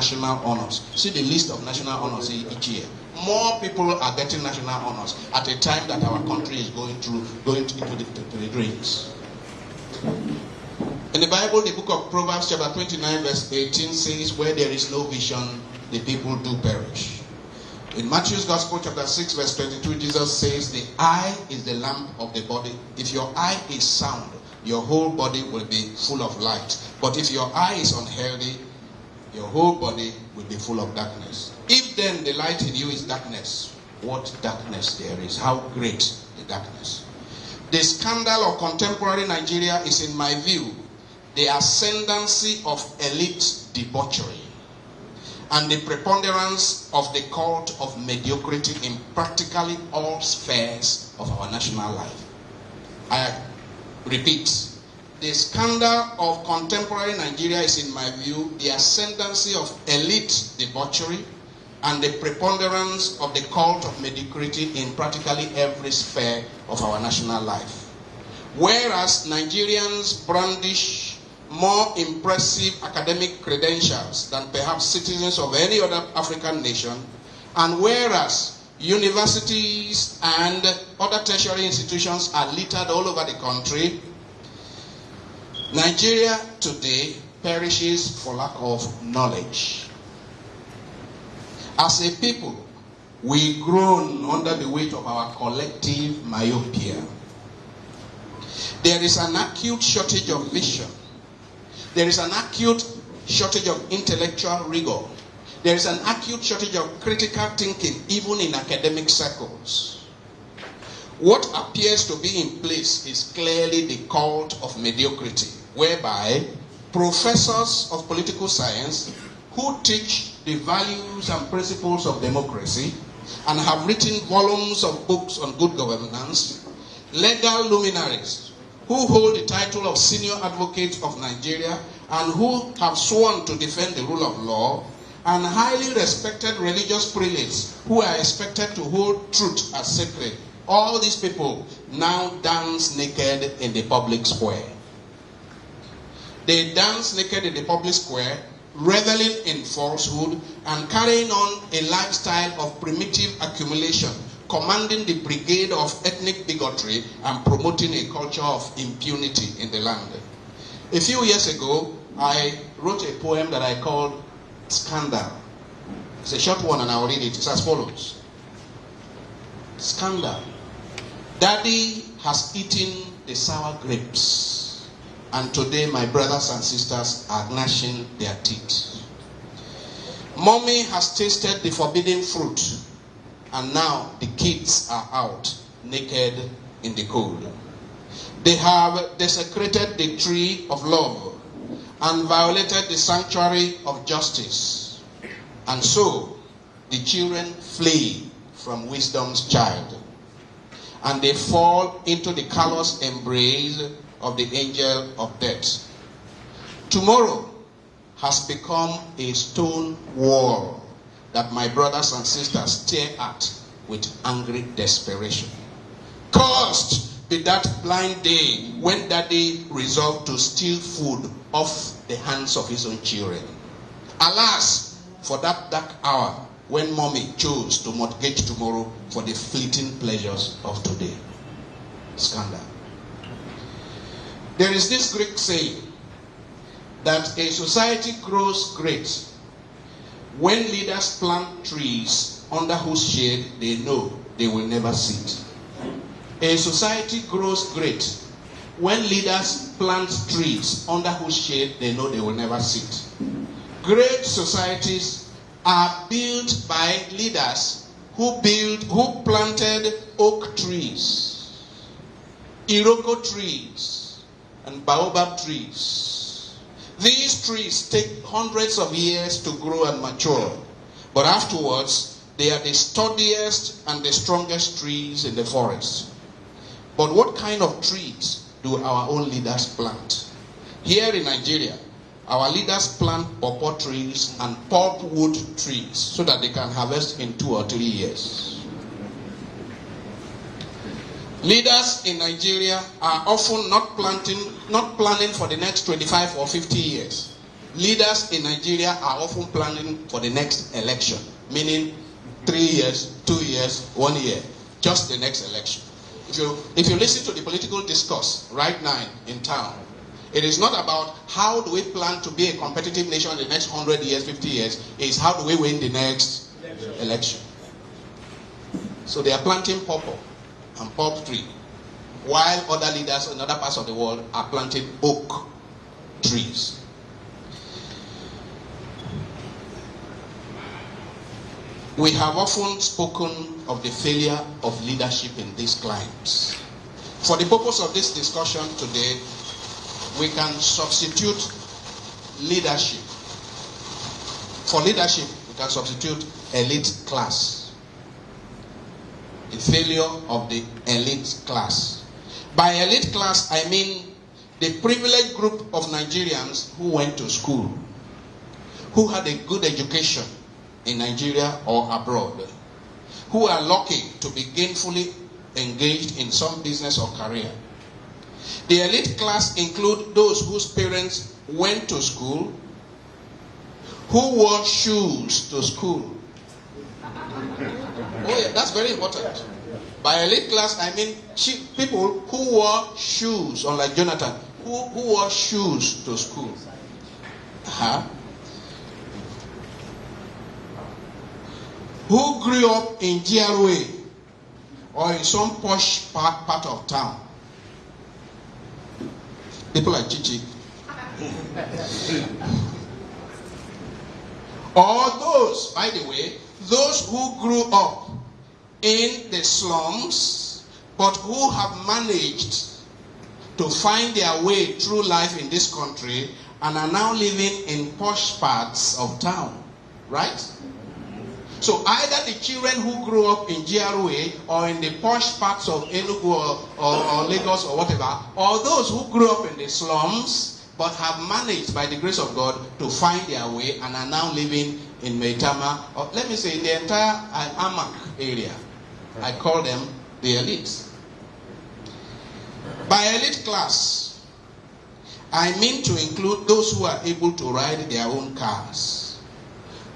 national honors. See the list of national honors each year. More people are getting national honors at a time that our country is going into the drains. In the Bible, the book of Proverbs chapter 29 verse 18 says, where there is no vision, the people do perish. In Matthew's Gospel chapter 6 verse 22, Jesus says, the eye is the lamp of the body. If your eye is sound, your whole body will be full of light. But if your eye is unhealthy, your whole body will be full of darkness. If then the light in you is darkness, what darkness there is, how great the darkness. The scandal of contemporary Nigeria is, in my view, the ascendancy of elite debauchery and the preponderance of the cult of mediocrity in practically all spheres of our national life. I repeat, the scandal of contemporary Nigeria is, in my view, the ascendancy of elite debauchery and the preponderance of the cult of mediocrity in practically every sphere of our national life. Whereas Nigerians brandish more impressive academic credentials than perhaps citizens of any other African nation, and whereas universities and other tertiary institutions are littered all over the country, Nigeria today perishes for lack of knowledge. As a people, we groan under the weight of our collective myopia. There is an acute shortage of vision. There is an acute shortage of intellectual rigor. There is an acute shortage of critical thinking, even in academic circles. What appears to be in place is clearly the cult of mediocrity, whereby professors of political science who teach the values and principles of democracy and have written volumes of books on good governance, legal luminaries who hold the title of senior advocate of Nigeria and who have sworn to defend the rule of law, and highly respected religious prelates who are expected to hold truth as sacred. All these people now dance naked in the public square. They dance naked in the public square, reveling in falsehood and carrying on a lifestyle of primitive accumulation, commanding the brigade of ethnic bigotry and promoting a culture of impunity in the land. A few years ago, I wrote a poem that I called Scandal. It's a short one and I'll read it. It's as follows. Scandal. Daddy has eaten the sour grapes, and today my brothers and sisters are gnashing their teeth. Mommy has tasted the forbidden fruit, and now the kids are out naked in the cold. They have desecrated the tree of love and violated the sanctuary of justice. And so the children flee from wisdom's child, and they fall into the callous embrace of the angel of death. Tomorrow has become a stone wall that my brothers and sisters stare at with angry desperation. Cursed be that blind day when Daddy resolved to steal food off the hands of his own children. Alas, for that dark hour when Mommy chose to mortgage tomorrow for the fleeting pleasures of today. Scandal. There is this Greek saying that a society grows great when leaders plant trees under whose shade they know they will never sit. A society grows great when leaders plant trees under whose shade they know they will never sit. Great societies are built by leaders who planted oak trees, iroko trees, and baobab trees. These trees take hundreds of years to grow and mature, but afterwards they are the sturdiest and the strongest trees in the forest. But what kind of trees do our own leaders plant? Here in Nigeria, our leaders plant pawpaw trees and pulpwood trees so that they can harvest in 2 or 3 years. Leaders in Nigeria are often not planning for the next 25 or 50 years. leaders in Nigeria are often planning for the next election, meaning 3 years, 2 years, 1 year, just the next election. If you listen to the political discourse right now in town, it is not about how do we plan to be a competitive nation in the next 100 years, 50 years. It's how do we win the next election. So they are planting pawpaw and palm tree, while other leaders in other parts of the world are planting oak trees. We have often spoken of the failure of leadership in these climes. For the purpose of this discussion today, we can substitute leadership. For leadership, we can substitute elite class. The failure of the elite class. By elite class, I mean the privileged group of Nigerians who went to school, who had a good education in Nigeria or abroad, who are lucky to be gainfully engaged in some business or career. The elite class include those whose parents went to school, who wore shoes to school. Oh yeah, that's very important. By elite class, I mean people who wore shoes, unlike Jonathan, who wore shoes to school. Who grew up in GRA or in some posh part of town. People like Chichi. Or those, by the way, those who grew up in the slums but who have managed to find their way through life in this country and are now living in posh parts of town. Right? So either the children who grew up in GRA or in the posh parts of Enugu or Lagos or whatever, or those who grew up in the slums but have managed by the grace of God to find their way and are now living in Maitama, or let me say in the entire Amak area. I call them the elites. By elite class, I mean to include those who are able to ride their own cars,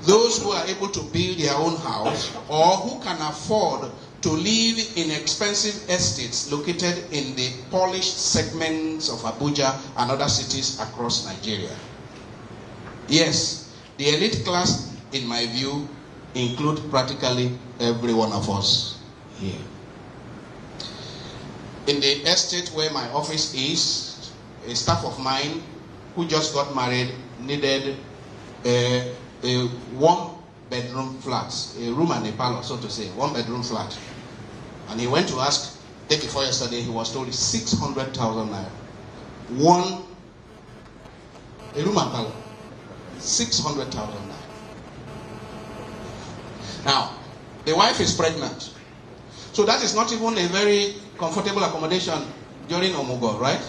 those who are able to build their own house, or who can afford to live in expensive estates located in the polished segments of Abuja and other cities across Nigeria. Yes, the elite class, in my view, include practically every one of us here. In the estate where my office is, a staff of mine who just got married needed a one-bedroom flat, a room and a parlor, so to say, one-bedroom flat. And he went to ask, day before yesterday, he was told 600,000 naira. A room and parlor, 600,000 naira. Now, the wife is pregnant. So that is not even a very comfortable accommodation during Omugo, right?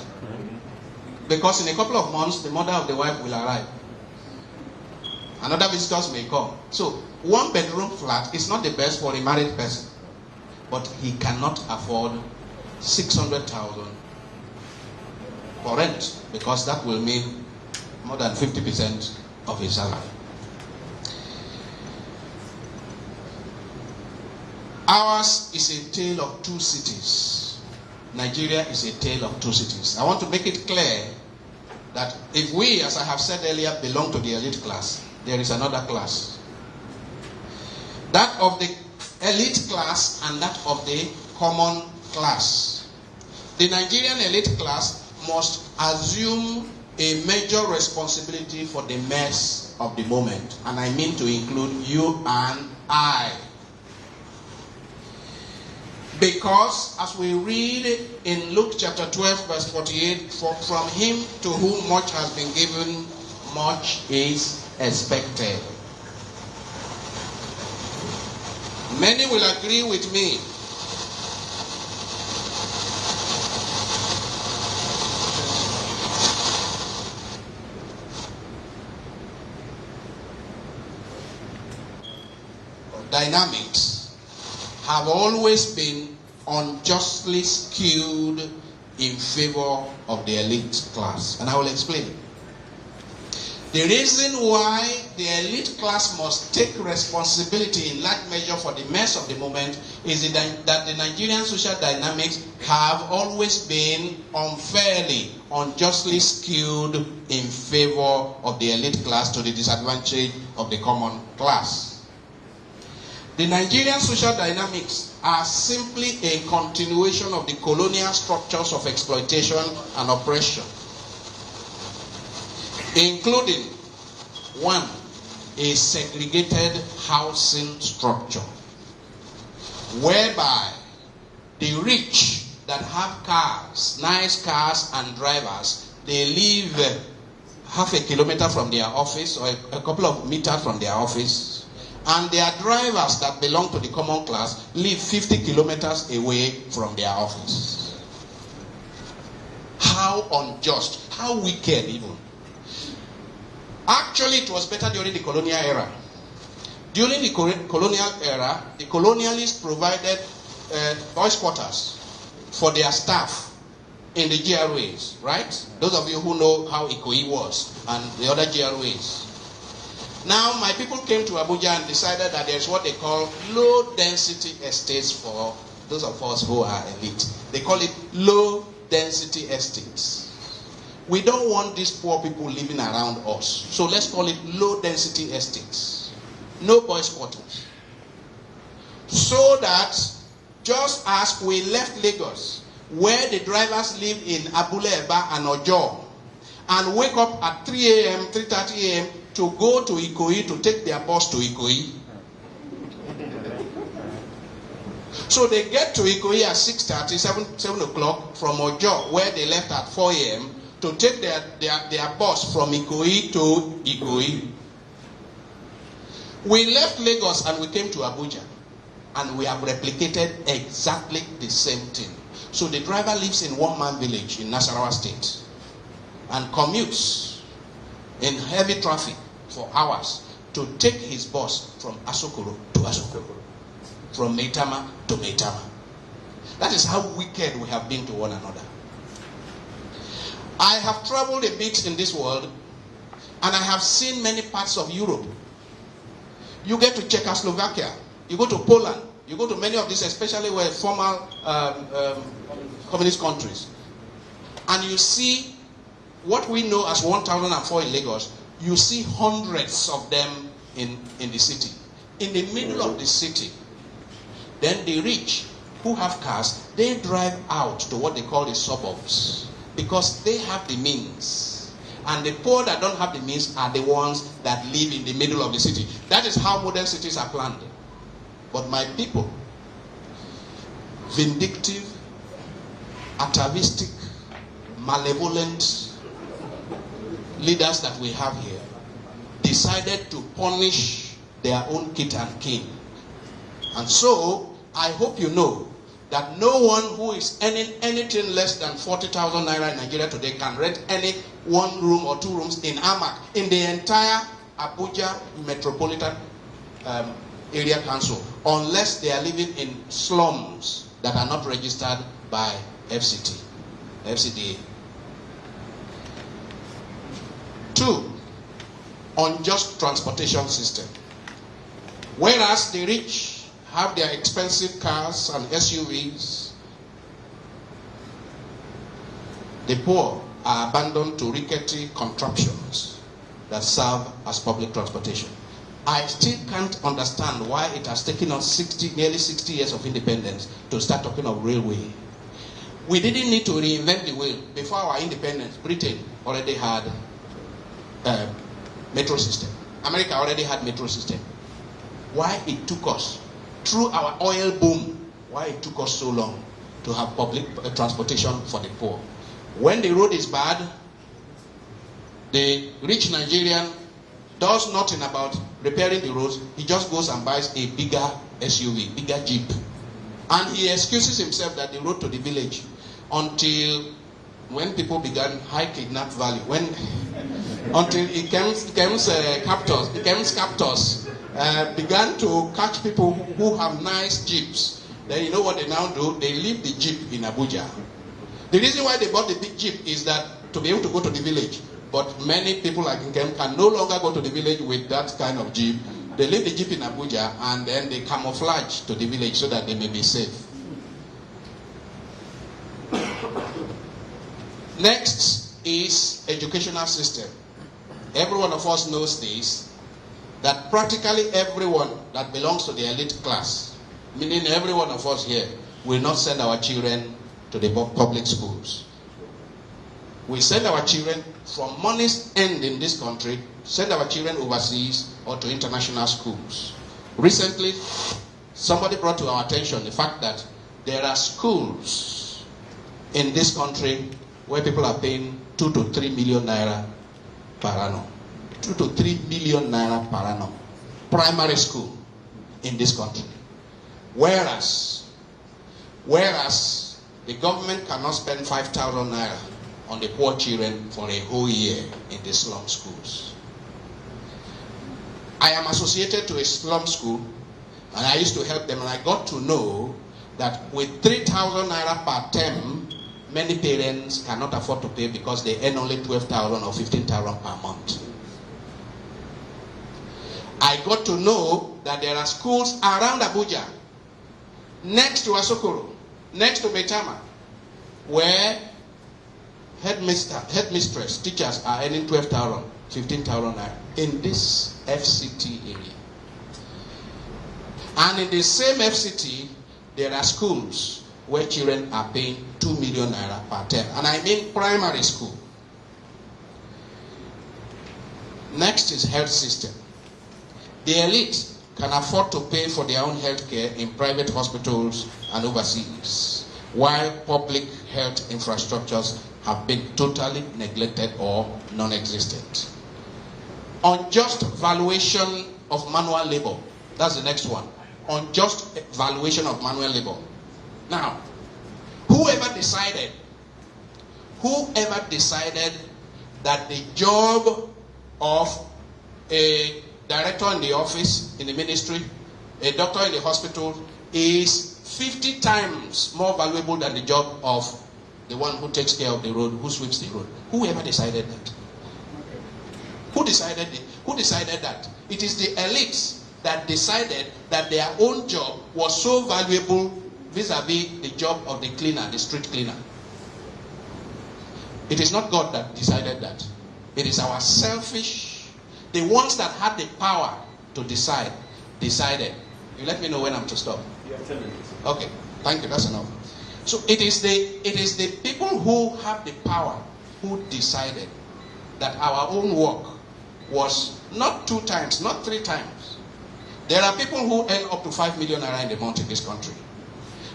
Because in a couple of months, the mother of the wife will arrive. Another visitors may come. So, one-bedroom flat is not the best for a married person. But he cannot afford 600,000 for rent, because that will mean more than 50% of his salary. Ours is a tale of two cities. Nigeria is a tale of two cities. I want to make it clear that if we, as I have said earlier, belong to the elite class, there is another class. That of the elite class and that of the common class. The Nigerian elite class must assume a major responsibility for the mess of the moment. And I mean to include you and I. Because, as we read in Luke chapter 12, verse 48, from him to whom much has been given, much is expected. Many will agree with me dynamics have always been unjustly skewed in favor of the elite class. And I will explain. The reason why the elite class must take responsibility in large measure for the mess of the moment is that the Nigerian social dynamics have always been unfairly, unjustly skewed in favor of the elite class to the disadvantage of the common class. The Nigerian social dynamics are simply a continuation of the colonial structures of exploitation and oppression, including, one, a segregated housing structure, whereby the rich that have cars, nice cars and drivers, they live half a kilometer from their office or a couple of meters from their office, and their drivers that belong to the common class live 50 kilometers away from their office. How unjust, how wicked even. Actually, it was better during the colonial era. During the colonial era, the colonialists provided boys' quarters for their staff in the GRAs, right? Those of you who know how Ikoyi was and the other GRAs. Now, my people came to Abuja and decided that there's what they call low-density estates for those of us who are elite. They call it low-density estates. We don't want these poor people living around us. So let's call it low-density estates. No boys' quarters. So that just as we left Lagos, where the drivers live in Abule Eba and Ojo, and wake up at 3 a.m., 3:30 a.m. to go to Ikoyi to take their bus to Ikoyi. So they get to Ikoyi at 6:30, 7 o'clock from Ojo, where they left at 4 a.m., to take their bus from Ikoyi to Ikoyi. We left Lagos and we came to Abuja, and we have replicated exactly the same thing. So the driver lives in one-man village in Nasarawa State and commutes in heavy traffic for hours to take his bus from Asokoro to Asokoro, from Maitama to Maitama. That is how wicked we have been to one another. I have traveled a bit in this world, and I have seen many parts of Europe. You get to Czechoslovakia, you go to Poland, you go to many of these, especially where former communist countries, and you see what we know as 1004 in Lagos. You see hundreds of them in the city. In the middle of the city, then the rich who have cars, they drive out to what they call the suburbs, because they have the means. And the poor that don't have the means are the ones that live in the middle of the city. That is how modern cities are planned. But my people, vindictive, atavistic, malevolent leaders that we have here, decided to punish their own kith and kin. And so, I hope you know that no one who is earning anything less than 40,000 naira in Nigeria today can rent any 1 room or 2 rooms in Amak, in the entire Abuja Metropolitan Area Council, unless they are living in slums that are not registered by FCDA. 2, unjust transportation system. Whereas the rich have their expensive cars and SUVs, the poor are abandoned to rickety contraptions that serve as public transportation. I still can't understand why it has taken us nearly 60 years of independence to start talking of railway. We didn't need to reinvent the wheel. Before our independence, Britain already had metro system. America already had metro system. Why it took us, through our oil boom, why it took us so long to have public transportation for the poor? When the road is bad, the rich Nigerian does nothing about repairing the roads. He just goes and buys a bigger SUV, bigger Jeep. And he excuses himself that the road to the village, until when people began high kidnap value, until captors began to catch people who have nice Jeeps. Then you know what they now do? They leave the Jeep in Abuja. The reason why they bought the big Jeep is that to be able to go to the village. But many people like Nkem can no longer go to the village with that kind of jeep. They leave the jeep in Abuja and then they camouflage to the village so that they may be safe. Next is educational system. Every one of us knows this, that practically everyone that belongs to the elite class, meaning every one of us here, will not send our children to the public schools. We send our children from money's end in this country, send our children overseas or to international schools. Recently, somebody brought to our attention the fact that there are schools in this country where people are paying 2 to 3 million naira per annum. 2 to 3 million naira per annum. Primary school in this country. Whereas the government cannot spend 5,000 naira on the poor children for a whole year in the slum schools. I am associated to a slum school and I used to help them, and I got to know that with 3,000 naira per term, many parents cannot afford to pay because they earn only 12,000 or 15,000 per month. I got to know that there are schools around Abuja, next to Asokoro, next to Betama, where headmistress, teachers are earning 12,000, 15,000 naira in this FCT area. And in the same FCT, there are schools where children are paying 2 million naira per term. And I mean primary school. Next is health system. The elite can afford to pay for their own health care in private hospitals and overseas, while public health infrastructures have been totally neglected or non-existent. Unjust valuation of manual labor. That's the next one. Unjust valuation of manual labor. Now, whoever decided that the job of a director in the office, in the ministry, a doctor in the hospital is 50 times more valuable than the job of the one who takes care of the road, who sweeps the road? Whoever decided that? Who decided it? Who decided that? It is the elites that decided that their own job was so valuable vis-a-vis the job of the cleaner, the street cleaner. It is not God that decided that. It is our selfish, the ones that had the power to decide, decided. You let me know when I'm to stop. You have 10 minutes. Okay, thank you, that's enough. So it is the people who have the power who decided that our own work was not 2 times, not 3 times. There are people who earn up to 5 million naira in the month in this country.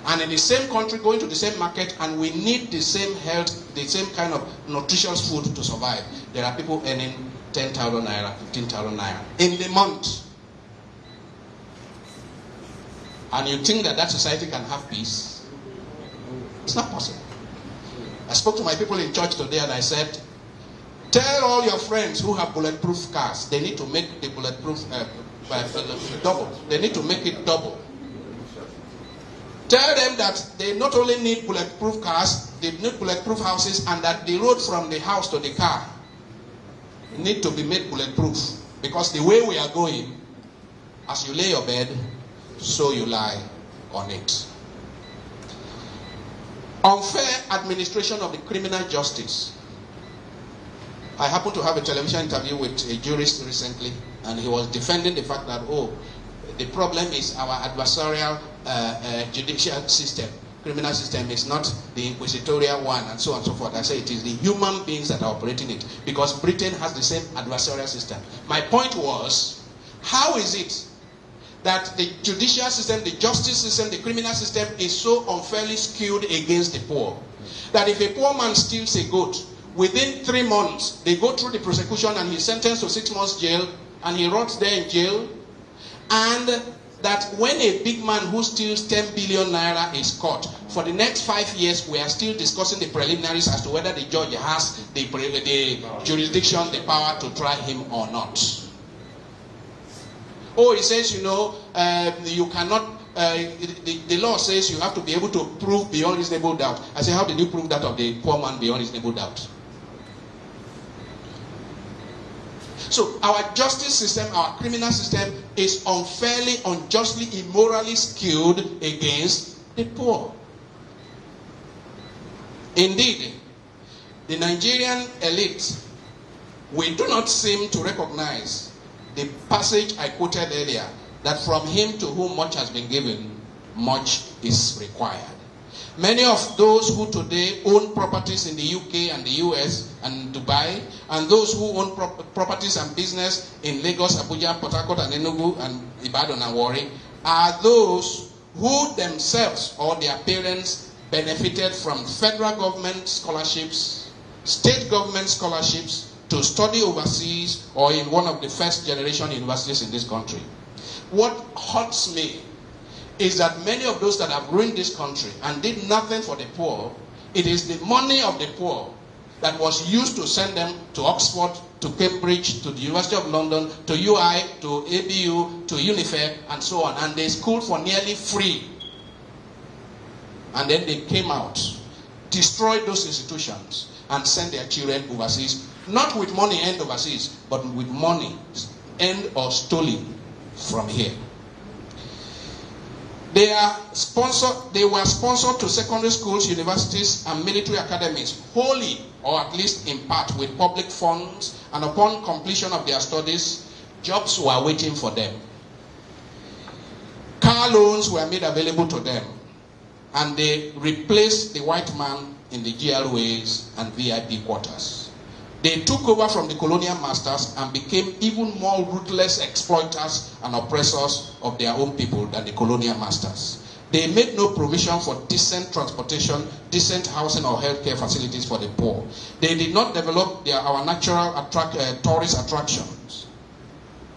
And in the same country, going to the same market, and we need the same health, the same kind of nutritious food to survive. There are people earning 10,000 naira, 15,000 naira in the month. And you think that society can have peace? It's not possible. I spoke to my people in church today and I said, tell all your friends who have bulletproof cars, they need to make the bulletproof double. They need to make it double. Tell them that they not only need bulletproof cars, they need bulletproof houses, and that the road from the house to the car need to be made bulletproof. Because the way we are going, as you lay your bed, so you lie on it. Unfair administration of the criminal justice. I happened to have a television interview with a jurist recently, and he was defending the fact that, the problem is our adversarial judicial system, criminal system is not the inquisitorial one, and so on and so forth. I say it is the human beings that are operating it, because Britain has the same adversarial system. My point was, how is it that the judicial system, the justice system, the criminal system is so unfairly skewed against the poor? That if a poor man steals a goat, within 3 months, they go through the prosecution and he's sentenced to 6 months jail, and he rots there in jail, and that when a big man who steals 10 billion naira is caught, for the next 5 years, we are still discussing the preliminaries as to whether the judge has the jurisdiction, the power to try him or not. He says, you cannot, the law says you have to be able to prove beyond reasonable doubt. I say, how did you prove that of the poor man beyond reasonable doubt? So our justice system, our criminal system is unfairly, unjustly, immorally skewed against the poor. Indeed, the Nigerian elite, we do not seem to recognize the passage I quoted earlier, that from him to whom much has been given, much is required. Many of those who today own properties in the UK and the US and Dubai, and those who own properties and business in Lagos, Abuja, Port Harcourt, and Enugu, and Ibadan and Warri, are those who themselves or their parents benefited from federal government scholarships, state government scholarships, to study overseas or in one of the first generation universities in this country. What hurts me is that many of those that have ruined this country and did nothing for the poor, it is the money of the poor that was used to send them to Oxford, to Cambridge, to the University of London, to UI, to ABU, to Unifair, and so on. And they schooled for nearly free. And then they came out, destroyed those institutions, and sent their children overseas, not with money earned overseas, but with money earned or stolen from here. They were sponsored to secondary schools, universities, and military academies, wholly or at least in part with public funds, and upon completion of their studies, jobs were waiting for them. Car loans were made available to them, and they replaced the white man in the GRAs and VIP quarters. They took over from the colonial masters and became even more ruthless exploiters and oppressors of their own people than the colonial masters. They made no provision for decent transportation, decent housing or healthcare facilities for the poor. They did not develop our natural tourist attractions.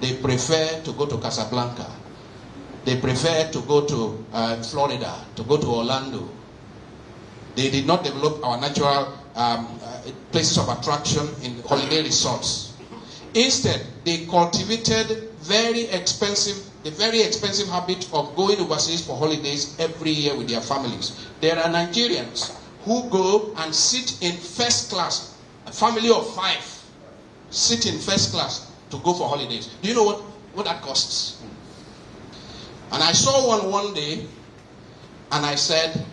They prefer to go to Casablanca. They prefer to go to Florida, to go to Orlando. They did not develop our natural places of attraction in holiday resorts. Instead, they cultivated the very expensive habit of going overseas for holidays every year with their families. There are Nigerians who go and sit in first class, a family of 5 sit in first class to go for holidays. Do you know what that costs? And I saw one day, and I said,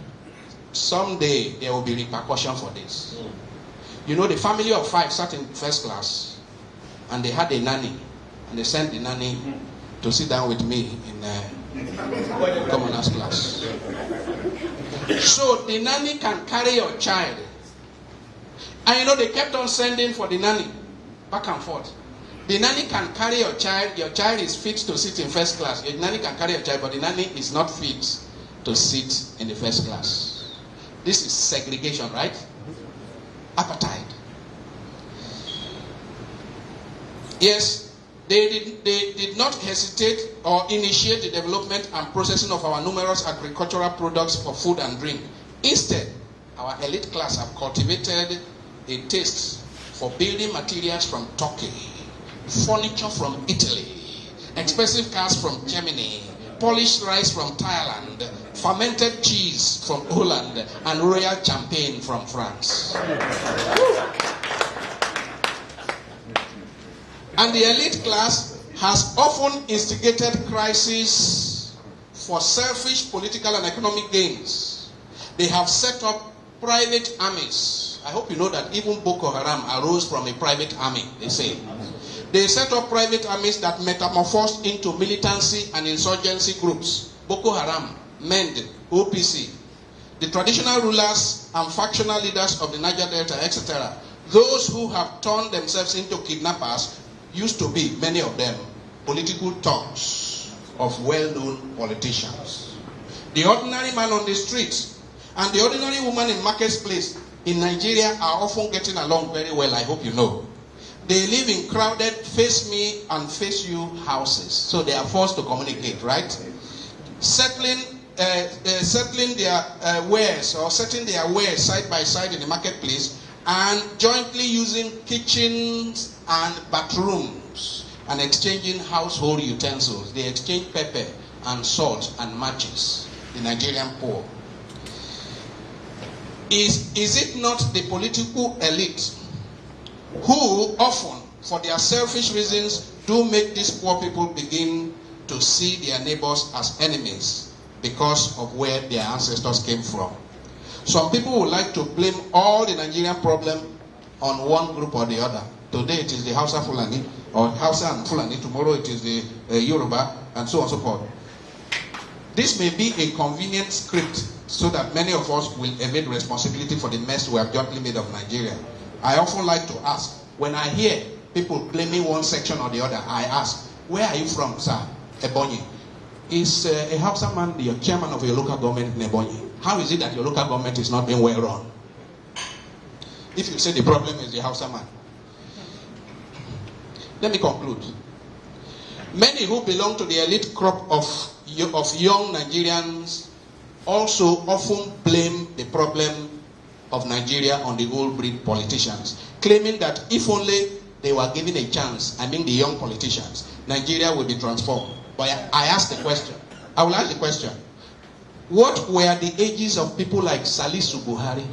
someday there will be repercussion for this. You know, the family of 5 sat in first class, and they had a nanny, and they sent the nanny to sit down with me in commoners class. So the nanny can carry your child. And you know, they kept on sending for the nanny, back and forth. The nanny can carry your child is fit to sit in first class. The nanny can carry your child, but the nanny is not fit to sit in the first class. This is segregation, right? Apartheid. Yes, they did not hesitate or initiate the development and processing of our numerous agricultural products for food and drink. Instead, our elite class have cultivated a taste for building materials from Turkey, furniture from Italy, expensive cars from Germany, polished rice from Thailand, fermented cheese from Holland, and royal champagne from France. And the elite class has often instigated crises for selfish political and economic gains. They have set up private armies. I hope you know that even Boko Haram arose from a private army, they say. They set up private armies that metamorphosed into militancy and insurgency groups. Boko Haram, MEND, OPC, the traditional rulers and factional leaders of the Niger Delta, etc. Those who have turned themselves into kidnappers used to be, many of them, political thugs of well-known politicians. The ordinary man on the streets and the ordinary woman in marketplace in Nigeria are often getting along very well, I hope you know. They live in crowded face me and face you houses, so they are forced to communicate, right? Settling their wares or setting their wares side by side in the marketplace and jointly using kitchens and bathrooms and exchanging household utensils. They exchange pepper and salt and matches, the Nigerian poor. Is it not the political elite who often for their selfish reasons, do make these poor people begin to see their neighbors as enemies because of where their ancestors came from. Some people would like to blame all the Nigerian problem on one group or the other. Today it is the Hausa Fulani, or Hausa and Fulani. Tomorrow it is the Yoruba, and so on and so forth. This may be a convenient script so that many of us will evade responsibility for the mess we have jointly made of Nigeria. I often like to ask, when I hear people blaming one section or the other, I ask, where are you from, sir? Ebonyi. Is a Hausa man the chairman of your local government in Ebonyi? How is it that your local government is not being well run? If you say the problem is the Hausa man. Let me conclude. Many who belong to the elite crop of young Nigerians also often blame the problem of Nigeria on the old breed politicians, claiming that if only they were given a chance, I mean the young politicians, Nigeria would be transformed. But I ask the question, I will ask the question, what were the ages of people like Salisu Buhari?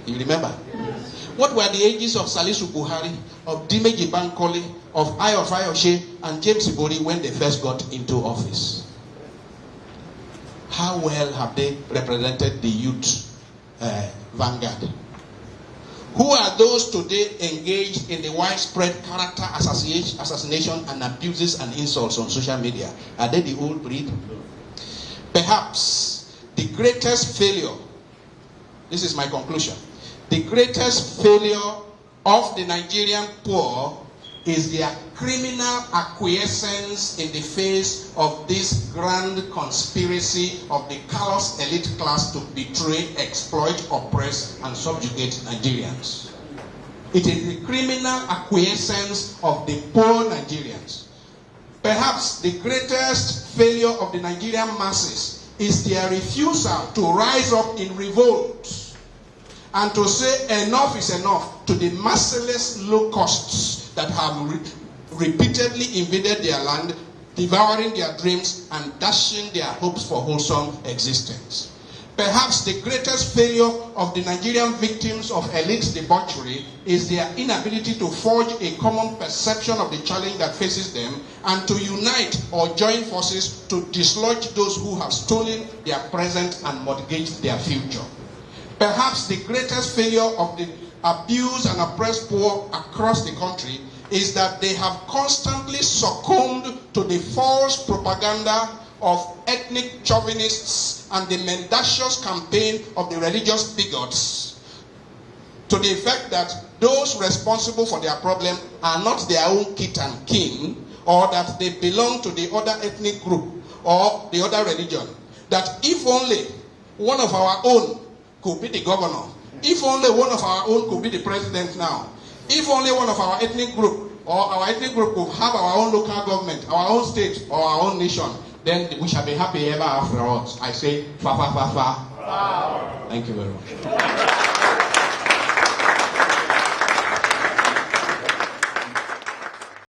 You remember? What were the ages of Salisu Buhari, of Dimeji Bankole, of Ayo Fayoshe, and James Ibori when they first got into office? How well have they represented the youth vanguard? Who are those today engaged in the widespread character assassination and abuses and insults on social media? Are they the old breed? Perhaps the greatest failure, this is my conclusion, the greatest failure of the Nigerian poor is their criminal acquiescence in the face of this grand conspiracy of the callous elite class to betray, exploit, oppress, and subjugate Nigerians. It is the criminal acquiescence of the poor Nigerians. Perhaps the greatest failure of the Nigerian masses is their refusal to rise up in revolt and to say enough is enough to the merciless locusts that have repeatedly invaded their land, devouring their dreams and dashing their hopes for wholesome existence. Perhaps the greatest failure of the Nigerian victims of elite debauchery is their inability to forge a common perception of the challenge that faces them and to unite or join forces to dislodge those who have stolen their present and mortgaged their future. Perhaps the greatest failure of the abused and oppressed poor across the country is that they have constantly succumbed to the false propaganda of ethnic chauvinists and the mendacious campaign of the religious bigots, to the effect that those responsible for their problem are not their own kith and kin, or that they belong to the other ethnic group or the other religion. That if only one of our own could be the governor, if only one of our own could be the president now, if only one of our ethnic group or our ethnic group could have our own local government, our own state, or our own nation, then we shall be happy ever after all. I say, fa fa fa fa. Wow. Thank you very much.